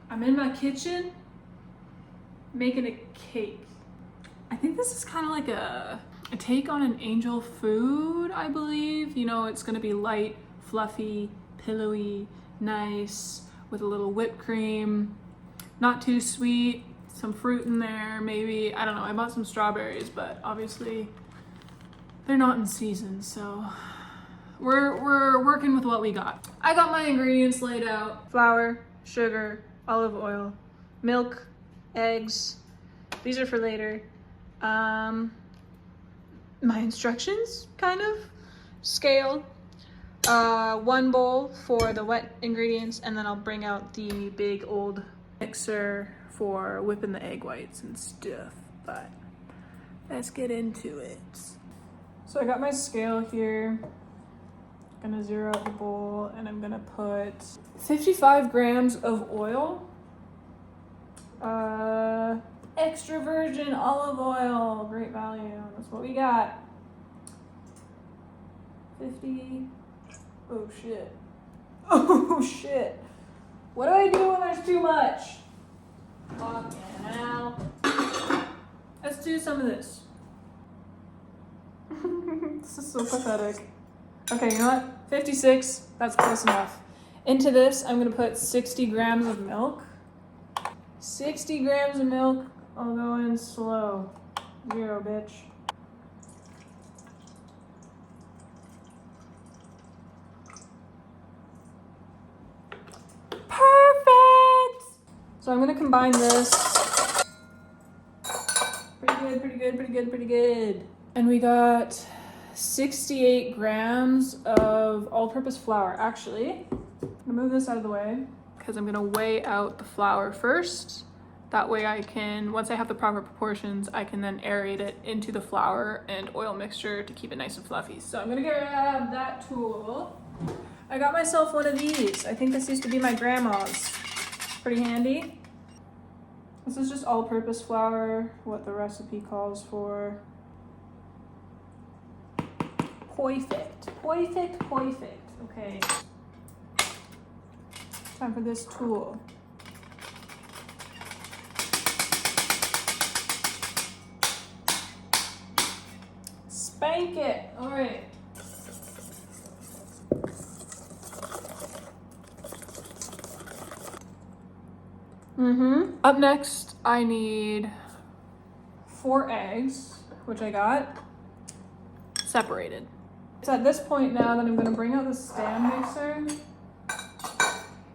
I'm in my kitchen making a cake. I think this is kind of like a take on an angel food, I believe. You know, it's gonna be light, fluffy, pillowy, nice, with a little whipped cream, not too sweet, some fruit in there, maybe. I don't know, I bought some strawberries, but obviously they're not in season, so we're working with what we got. I got my ingredients laid out. Flour, sugar, olive oil, milk, eggs. These are for later. My instructions, kind of. Scale. 1 bowl for the wet ingredients, and then I'll bring out the big old mixer for whipping the egg whites and stuff. But let's get into it. So I got my scale here. Gonna zero out the bowl, and I'm gonna put 55 grams of oil. Extra virgin olive oil, great value. That's what we got. 50. Oh shit. Oh shit. What do I do when there's too much? Fucking hell. Let's do some of this. This is so pathetic. Okay, you know what? 56, that's close enough. Into this, I'm gonna put 60 grams of milk. 60 grams of milk. I'll go in slow. 0, bitch. Perfect! So I'm gonna combine this. Pretty good, pretty good, pretty good, pretty good. And we got 68 grams of all-purpose flour. Actually, I'm gonna move this out of the way because I'm gonna weigh out the flour first. That way I can, once I have the proper proportions, I can then aerate it into the flour and oil mixture to keep it nice and fluffy. So I'm gonna grab that tool. I got myself one of these. I think this used to be my grandma's. Pretty handy. This is just all-purpose flour, what the recipe calls for. Perfect, perfect, perfect. Okay. Time for this tool. Spank it. All right. Up next, I need 4 eggs, which I got separated. It's at this point now that I'm gonna bring out the stand mixer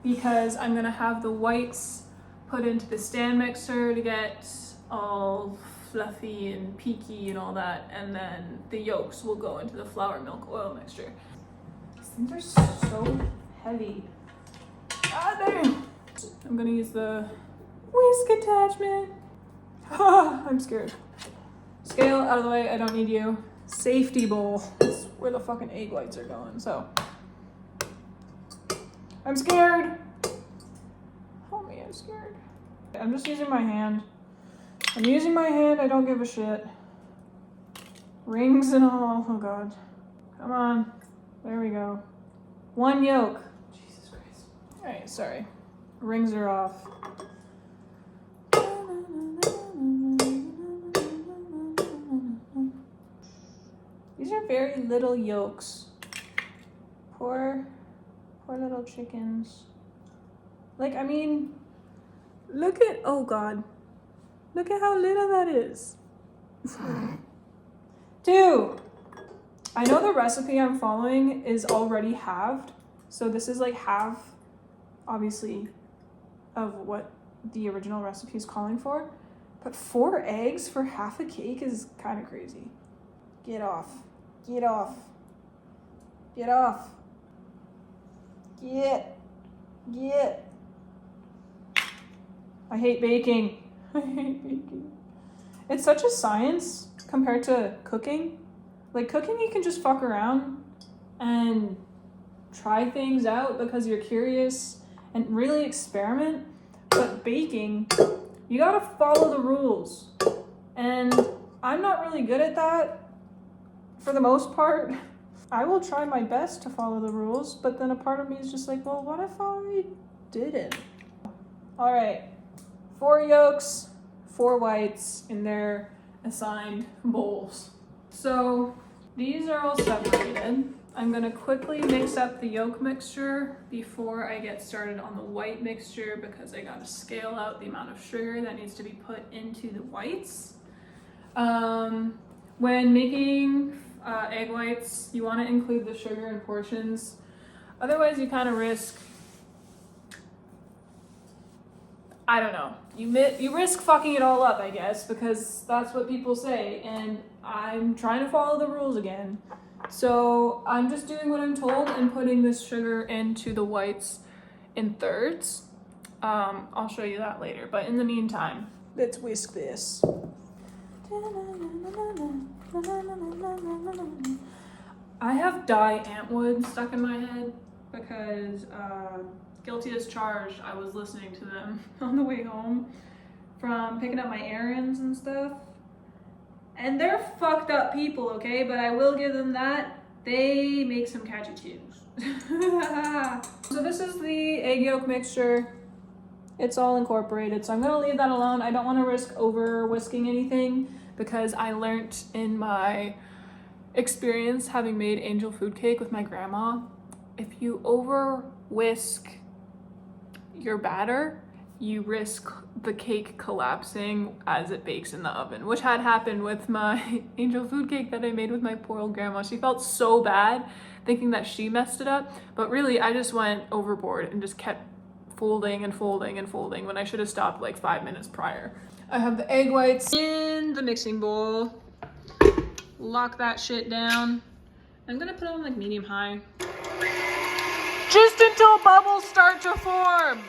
because I'm gonna have the whites put into the stand mixer to get all fluffy and peaky and all that, and then the yolks will go into the flour milk oil mixture. These things are so heavy. Ah, damn! I'm gonna use the whisk attachment. I'm scared. Scale out of the way, I don't need you. Safety bowl. That's where the fucking egg whites are going, so. I'm scared. Help me, I'm scared. I'm just using my hand. I'm using my hand, I don't give a shit. Rings and all, oh God. Come on, there we go. 1 yolk. Jesus Christ. All right, sorry. Rings are off. These are very little yolks. Poor little chickens. Like, I mean, look at, oh God. Look at how little that is. 2. I know the recipe I'm following is already halved. So this is like half, obviously, of what the original recipe is calling for. But 4 eggs for half a cake is kind of crazy. Get off. Get off. Get off. Get. I hate baking. I hate baking. It's such a science compared to cooking. Like cooking, you can just fuck around and try things out because you're curious and really experiment. But baking, you gotta follow the rules. And I'm not really good at that for the most part. I will try my best to follow the rules, but then a part of me is just like, well, what if I didn't? All right, 4 yolks, 4 whites in their assigned bowls. So these are all separated. I'm gonna quickly mix up the yolk mixture before I get started on the white mixture because I gotta scale out the amount of sugar that needs to be put into the whites. When making egg whites, you wanna include the sugar in portions. Otherwise you kind of risk, I don't know, you risk fucking it all up, I guess, because that's what people say, and I'm trying to follow the rules again. So I'm just doing what I'm told and putting this sugar into the whites in thirds. I'll show you that later, but in the meantime, let's whisk this. I have dye Antwood stuck in my head because guilty as charged, I was listening to them on the way home from picking up my errands and stuff. And they're fucked up people, okay? But I will give them that. They make some catchy tunes. So this is the egg yolk mixture. It's all incorporated, so I'm gonna leave that alone. I don't wanna risk over whisking anything because I learned in my experience having made angel food cake with my grandma, if you over whisk your batter, you risk the cake collapsing as it bakes in the oven, which had happened with my angel food cake that I made with my poor old grandma. She felt so bad thinking that she messed it up, but really I just went overboard and just kept folding and folding and folding when I should have stopped like 5 minutes prior. I have the egg whites in the mixing bowl. Lock that shit down. I'm gonna put it on like medium high. Just until bubbles start to form.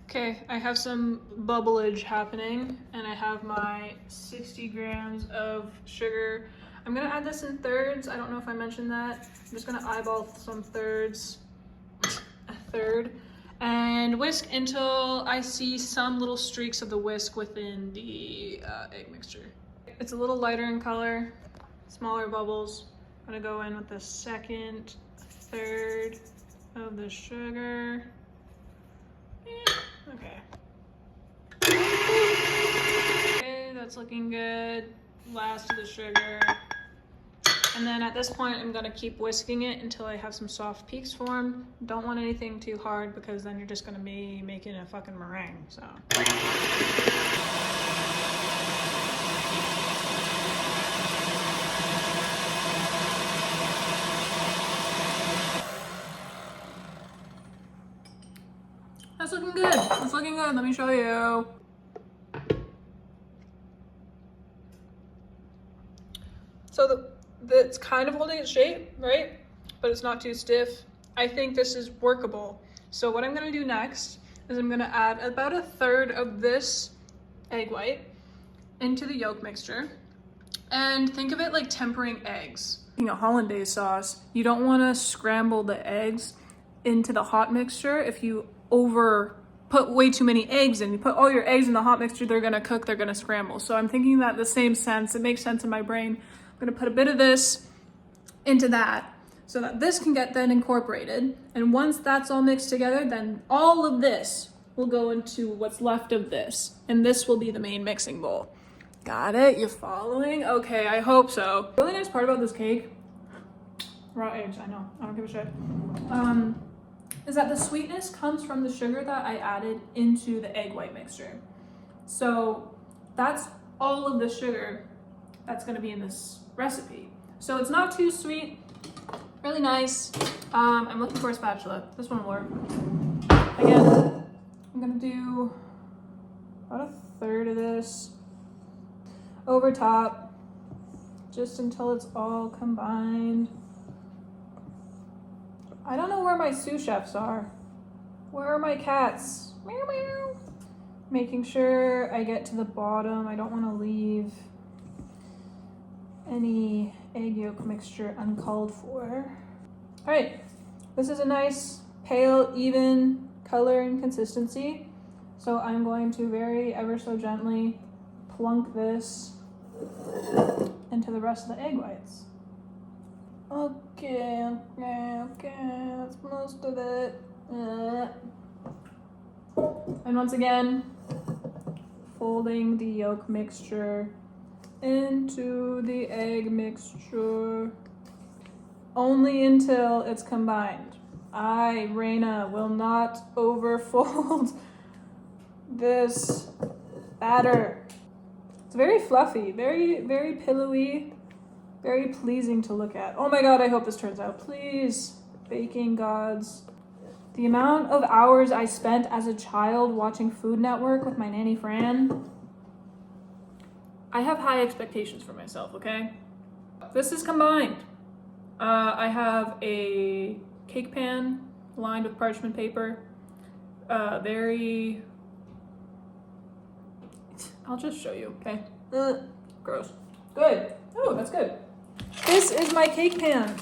Okay, I have some bubblage happening and I have my 60 grams of sugar. I'm gonna add this in thirds. I don't know if I mentioned that. I'm just gonna eyeball some thirds, a third, and whisk until I see some little streaks of the whisk within the egg mixture. It's a little lighter in color, smaller bubbles. I'm gonna go in with the second, third of the sugar. Okay. Okay, that's looking good. Last of the sugar. And then at this point, I'm gonna keep whisking it until I have some soft peaks form. Don't want anything too hard because then you're just gonna be making a fucking meringue, so. That's looking good. It's looking good. Let me show you. So it's kind of holding its shape, right? But it's not too stiff. I think this is workable. So what I'm gonna do next is I'm gonna add about a third of this egg white into the yolk mixture. And think of it like tempering eggs. You know, hollandaise sauce, you don't wanna scramble the eggs into the hot mixture. If you put way too many eggs in, you put all your eggs in the hot mixture, they're gonna cook, they're gonna scramble. So I'm thinking that the same sense, it makes sense in my brain. I'm gonna put a bit of this into that so that this can get then incorporated. And once that's all mixed together, then all of this will go into what's left of this. And this will be the main mixing bowl. Got it? You following? Okay, I hope so. The really nice part about this cake, raw eggs, I know, I don't give a shit. Is that the sweetness comes from the sugar that I added into the egg white mixture. So that's all of the sugar that's gonna be in this recipe. So it's not too sweet, really nice. I'm looking for a spatula. This one will work. Again, I'm gonna do about a third of this over top, just until it's all combined. I don't know where my sous chefs are. Where are my cats? Meow, meow. Making sure I get to the bottom. I don't want to leave any egg yolk mixture uncalled for. All right, this is a nice pale, even color and consistency. So I'm going to very ever so gently plunk this into the rest of the egg whites. Okay, that's most of it. And once again, folding the yolk mixture into the egg mixture. Only until it's combined. I, Reina, will not overfold this batter. It's very fluffy, very pillowy, very pleasing to look at. Oh my God, I hope this turns out. Please, baking gods. The amount of hours I spent as a child watching Food Network with my nanny Fran. I have high expectations for myself, okay? This is combined. I have a cake pan lined with parchment paper. I'll just show you, okay? Gross. Good. Oh, that's good. This is my cake pan.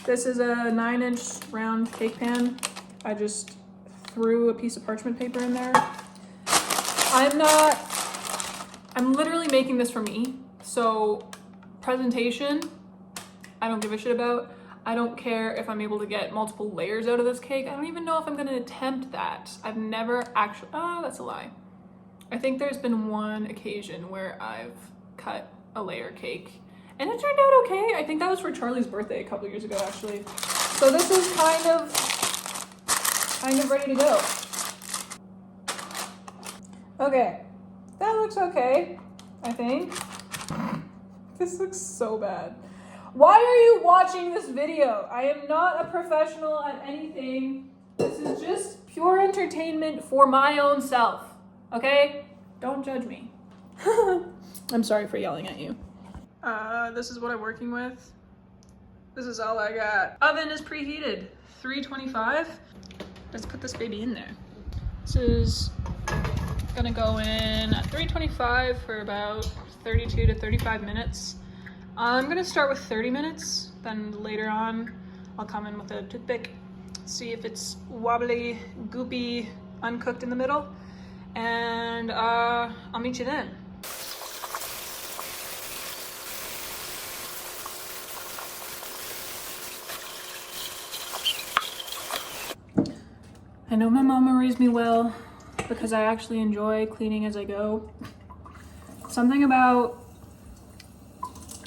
This is a 9-inch round cake pan. I just threw a piece of parchment paper in there. I'm literally making this for me. So presentation, I don't give a shit about. I don't care if I'm able to get multiple layers out of this cake. I don't even know if I'm gonna attempt that. I've never actually, that's a lie. I think there's been one occasion where I've cut a layer cake and it turned out okay. I think that was for Charlie's birthday a couple years ago, actually. So this is kind of ready to go. Okay, that looks okay, I think. This looks so bad. Why are you watching this video? I am not a professional at anything. This is just pure entertainment for my own self, okay? Don't judge me. I'm sorry for yelling at you. This is what I'm working with. This is all I got. Oven is preheated, 325. Let's put this baby in there. This is gonna go in at 325 for about 32 to 35 minutes. I'm gonna start with 30 minutes, then later on I'll come in with a toothpick, see if it's wobbly, goopy, uncooked in the middle, and I'll meet you then. I know my mama raised me well because I actually enjoy cleaning as I go. Something about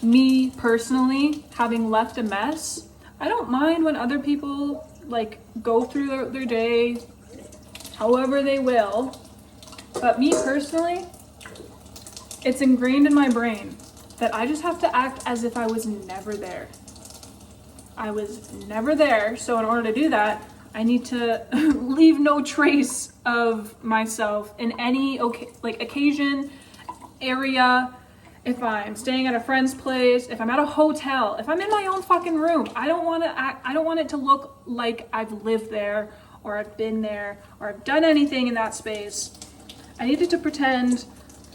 me personally having left a mess. I don't mind when other people like go through their day however they will, but me personally, it's ingrained in my brain that I just have to act as if I was never there. I was never there, so in order to do that, I need to leave no trace of myself in any occasion, area. If I'm staying at a friend's place, if I'm at a hotel, if I'm in my own fucking room, I don't want it to look like I've lived there or I've been there or I've done anything in that space. I needed to pretend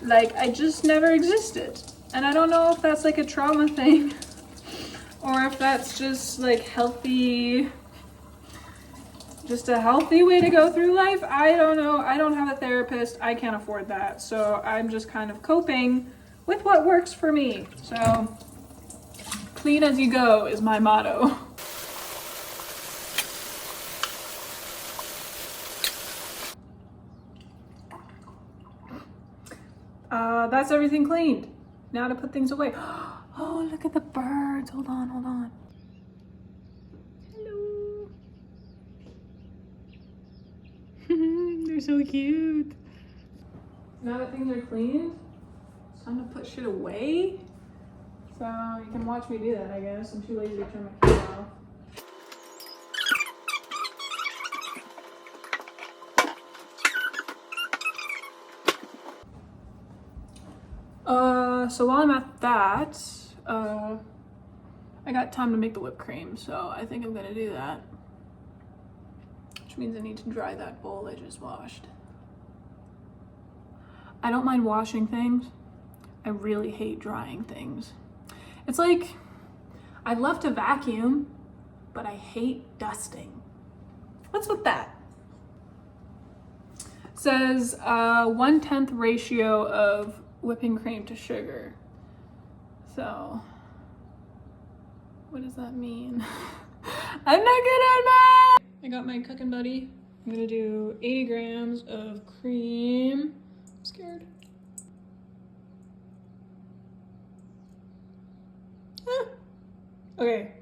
like I just never existed. And I don't know if that's like a trauma thing or if that's just like just a healthy way to go through life. I don't know. I don't have a therapist. I can't afford that. So I'm just kind of coping with what works for me. So clean as you go is my motto. That's everything cleaned. Now to put things away. Oh, look at the birds. Hold on. Hello. They're so cute. Now that things are cleaned, it's time to put shit away. So you can watch me do that, I guess. I'm too lazy to turn my camera off. So while I'm at that, I got time to make the whipped cream, so I think I'm gonna do that. Which means I need to dry that bowl I just washed. I don't mind washing things. I really hate drying things. It's like, I love to vacuum, but I hate dusting. What's with that? It says 1/10 ratio of whipping cream to sugar. So, what does that mean? I'm not good at math! I got my cooking buddy I'm gonna do 80 grams of cream. I'm scared. Ah. Okay.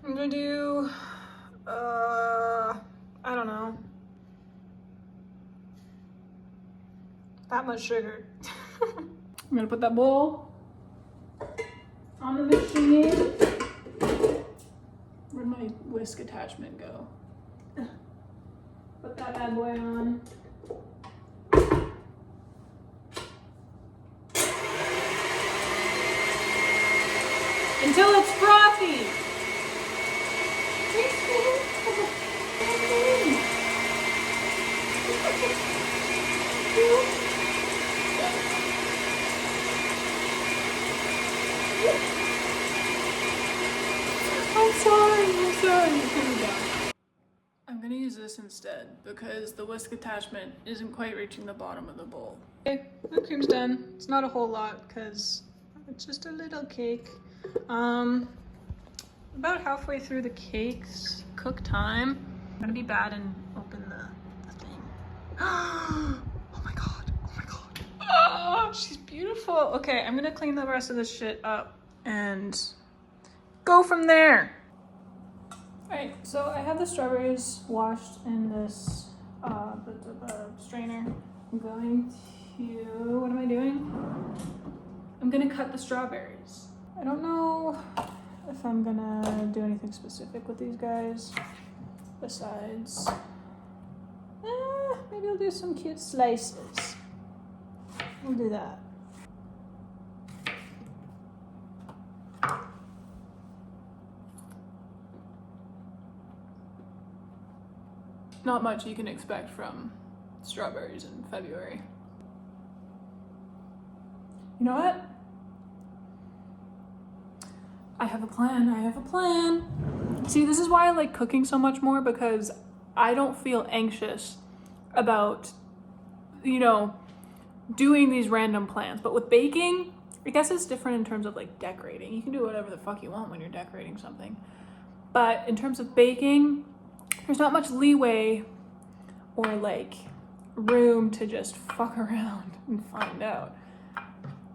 I'm gonna do, I don't know, that much sugar. I'm gonna put that bowl on the machine. Where'd my whisk attachment go? Put that bad boy on. Until it's frothy. I'm sorry. I'm gonna use this instead because the whisk attachment isn't quite reaching the bottom of the bowl. Okay, the cream's done. It's not a whole lot because it's just a little cake. About halfway through the cake's cook time. I'm gonna be bad and open the thing. Oh my god, oh my god. Oh, she's beautiful. Okay, I'm gonna clean the rest of this shit up and go from there. Alright, so I have the strawberries washed in this strainer. I'm going to, what am I doing? I'm gonna cut the strawberries. I don't know if I'm gonna do anything specific with these guys besides, maybe I'll do some cute slices. We'll do that. Not much you can expect from strawberries in February. You know what? I have a plan. See, this is why I like cooking so much more, because I don't feel anxious about, you know, doing these random plans. But with baking, I guess it's different in terms of like decorating. You can do whatever the fuck you want when you're decorating something. But in terms of baking, there's not much leeway or like room to just fuck around and find out.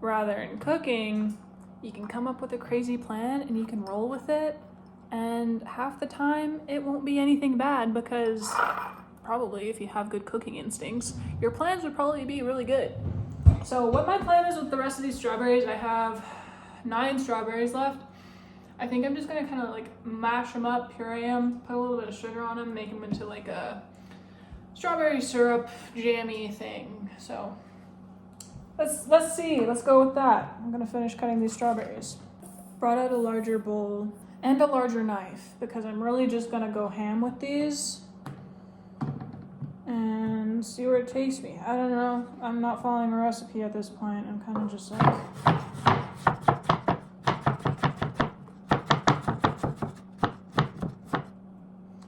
Rather, in cooking, you can come up with a crazy plan and you can roll with it, and half the time it won't be anything bad because probably if you have good cooking instincts, your plans would probably be really good. So what my plan is with the rest of these strawberries, I have 9 strawberries left. I think I'm just gonna kind of like mash them up, puree them, put a little bit of sugar on them, make them into like a strawberry syrup jammy thing. So let's see, let's go with that. I'm gonna finish cutting these strawberries. Brought out a larger bowl and a larger knife because I'm really just gonna go ham with these and see where it takes me. I don't know, I'm not following a recipe at this point. I'm kind of just like,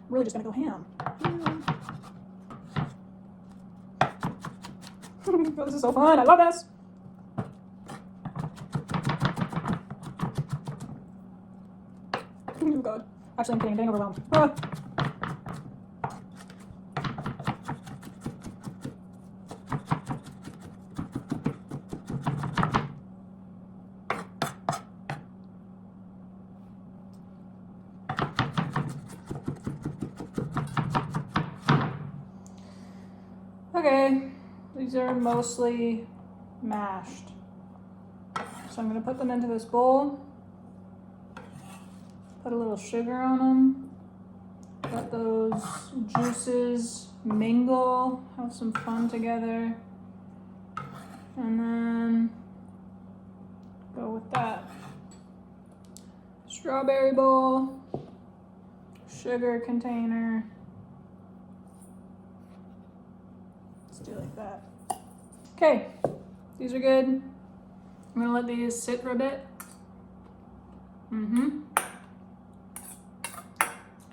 really just gonna go ham. Oh, this is so fun, I love this. Oh god, actually I'm getting overwhelmed. Ah. Okay, these are mostly mashed. So I'm gonna put them into this bowl, put a little sugar on them, let those juices mingle, have some fun together, and then go with that. Strawberry bowl, sugar container. Do like that. Okay, these are good. I'm gonna let these sit for a bit. I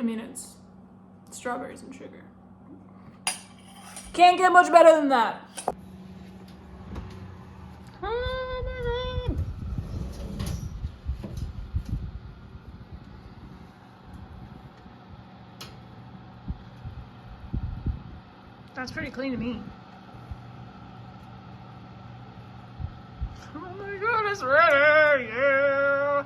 mean, it's strawberries and sugar. Can't get much better than that. That's pretty clean to me. Oh my god, it's ready! Yeah!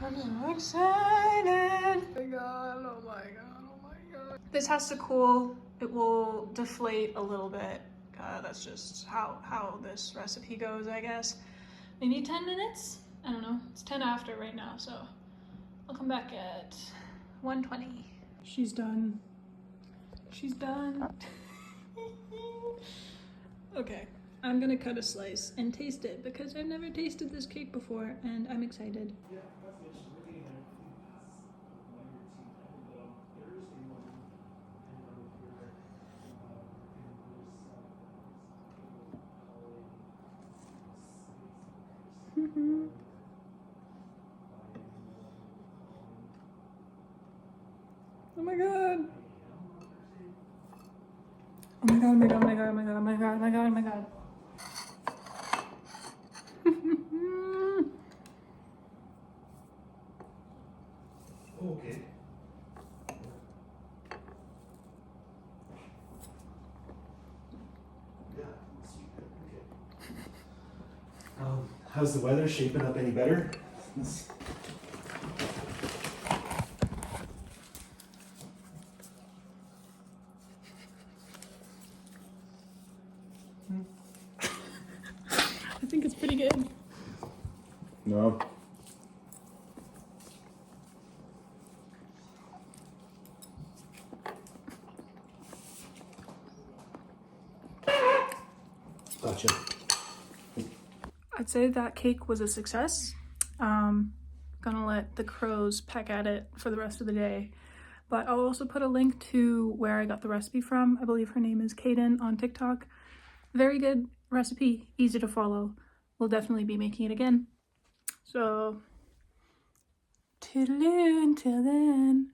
I'm so excited! Oh my god, oh my god, oh my god. This has to cool. It will deflate a little bit. That's just how this recipe goes, I guess. Maybe 10 minutes? I don't know. It's 10 after right now, so I'll come back at 1:20. She's done. She's done. Okay, I'm gonna cut a slice and taste it because I've never tasted this cake before and I'm excited. Oh my god. Oh my god, oh my god, oh my god, oh my god, oh my god, oh my god, oh my god. Okay. Yeah, okay. How's the weather shaping up any better? I think it's pretty good. No. Gotcha. I'd say that cake was a success. Gonna let the crows peck at it for the rest of the day. But I'll also put a link to where I got the recipe from. I believe her name is Kayden on TikTok. Very good recipe, easy to follow. We'll definitely be making it again. So, toodaloo until then.